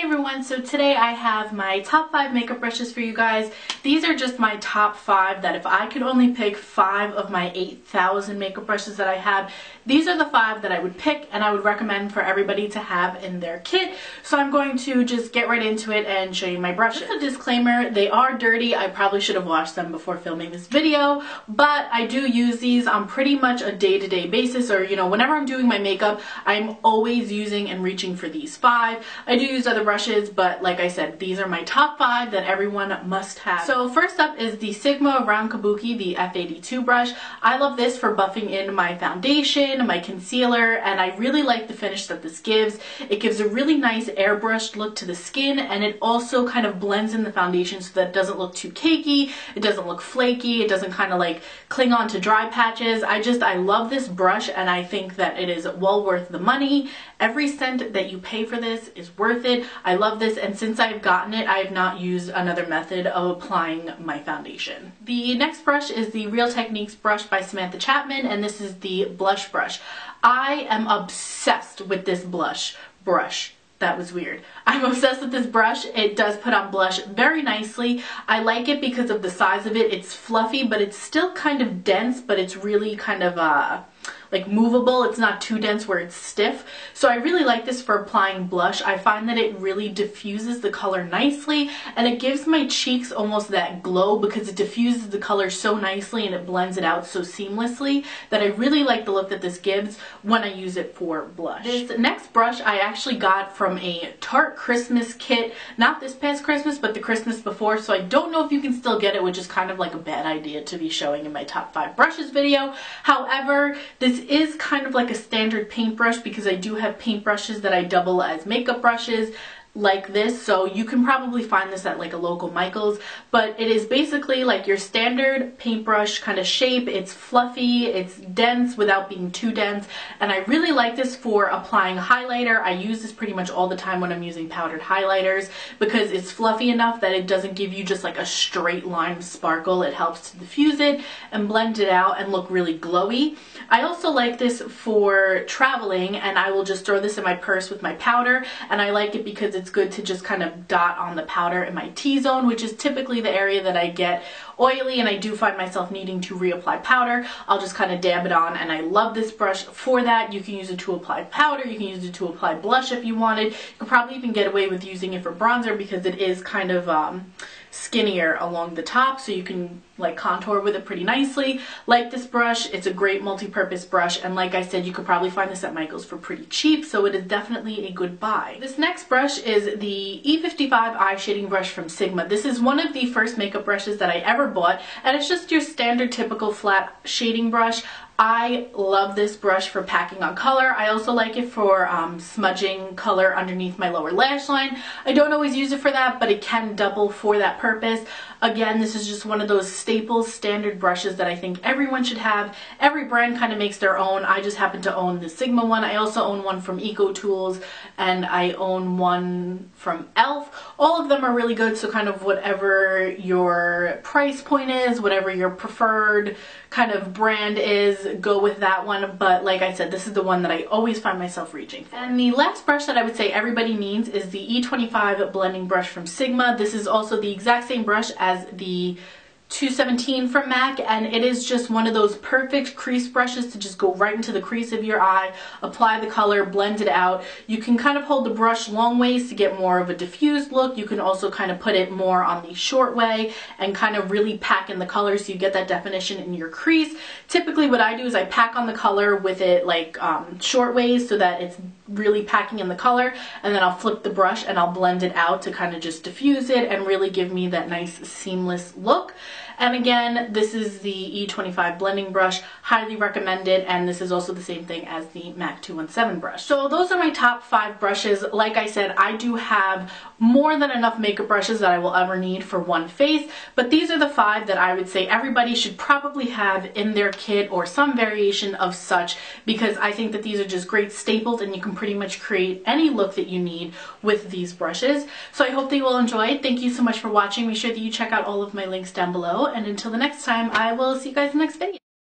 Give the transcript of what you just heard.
everyone, so today I have my top 5 makeup brushes for you guys. These are just my top 5 that if I could only pick 5 of my 8,000 makeup brushes that I have, these are the 5 that I would pick and I would recommend for everybody to have in their kit. So I'm going to just get right into it and show you my brushes. Just a disclaimer, they are dirty. I probably should have washed them before filming this video, but I do use these on pretty much a day-to-day basis, or whenever I'm doing my makeup, I'm always using and reaching for these 5. I do use other brushes, but like I said, these are my top 5 that everyone must have. So first up is the Sigma Round Kabuki, the F82 brush. I love this for buffing in my foundation, my concealer, and I really like the finish that this gives. It gives a really nice airbrushed look to the skin, and it also kind of blends in the foundation so that it doesn't look too cakey, it doesn't look flaky, it doesn't kind of like cling on to dry patches. I love this brush, and I think that it is well worth the money. Every cent that you pay for this is worth it. I love this, and since I've gotten it, I have not used another method of applying my foundation. The next brush is the Real Techniques brush by Samantha Chapman, and this is the blush brush. I am obsessed with this blush brush. That was weird. I'm obsessed with this brush. It does put on blush very nicely. I like it because of the size of it. It's fluffy, but it's still kind of dense, but it's really kind of like movable. It's not too dense where it's stiff. So I really like this for applying blush. I find that it really diffuses the color nicely, and it gives my cheeks almost that glow because it diffuses the color so nicely and it blends it out so seamlessly that I really like the look that this gives when I use it for blush. This next brush I actually got from a Tarte Christmas kit, not this past Christmas, but the Christmas before, so I don't know if you can still get it, which is kind of like a bad idea to be showing in my top 5 brushes video. However, this is kind of like a standard paintbrush because I do have paintbrushes that I double as makeup brushes like this, so you can probably find this at like a local Michael's, but it is basically like your standard paintbrush kind of shape. It's fluffy, it's dense without being too dense, and I really like this for applying highlighter. I use this pretty much all the time when I'm using powdered highlighters because it's fluffy enough that it doesn't give you just like a straight line sparkle. It helps to diffuse it and blend it out and look really glowy. I also like this for traveling, and I will just throw this in my purse with my powder, and I like it because it's good to just kind of dot on the powder in my T-zone, which is typically the area that I get oily and I do find myself needing to reapply powder. I'll just kind of dab it on, and I love this brush for that. You can use it to apply powder, you can use it to apply blush if you wanted. You could probably even get away with using it for bronzer because it is kind of skinnier along the top, so you can like contour with it pretty nicely. Like this brush, it's a great multi-purpose brush, and like I said, you could probably find this at Michael's for pretty cheap, so it is definitely a good buy. This next brush is the E55 eye shading brush from Sigma. This is one of the first makeup brushes that I ever bought, and it's just your standard typical flat shading brush. I love this brush for packing on color. I also like it for smudging color underneath my lower lash line. I don't always use it for that, but it can double for that purpose. Again, this is just one of those staples, standard brushes that I think everyone should have. Every brand kind of makes their own. I just happen to own the Sigma one. I also own one from EcoTools, and I own one from e.l.f. All of them are really good, so kind of whatever your price point is, whatever your preferred kind of brand is, go with that one. But like I said, this is the one that I always find myself reaching for. And the last brush that I would say everybody needs is the E25 blending brush from Sigma. This is also the exact same brush as the 217 from MAC, and it is just one of those perfect crease brushes to just go right into the crease of your eye, apply the color, blend it out. You can kind of hold the brush long ways to get more of a diffused look. You can also kind of put it more on the short way and kind of really pack in the color so you get that definition in your crease. Typically what I do is I pack on the color with it like short ways so that it's really packing in the color, and then I'll flip the brush and I'll blend it out to kind of just diffuse it and really give me that nice seamless look. And again, this is the E25 blending brush, highly recommended, and this is also the same thing as the MAC 217 brush. So those are my top 5 brushes. Like I said, I do have more than enough makeup brushes that I will ever need for one face, but these are the 5 that I would say everybody should probably have in their kit or some variation of such, because I think that these are just great staples and you can pretty much create any look that you need with these brushes. So I hope that you will enjoy. Thank you so much for watching. Make sure that you check out all of my links down below, and until the next time, I will see you guys in the next video.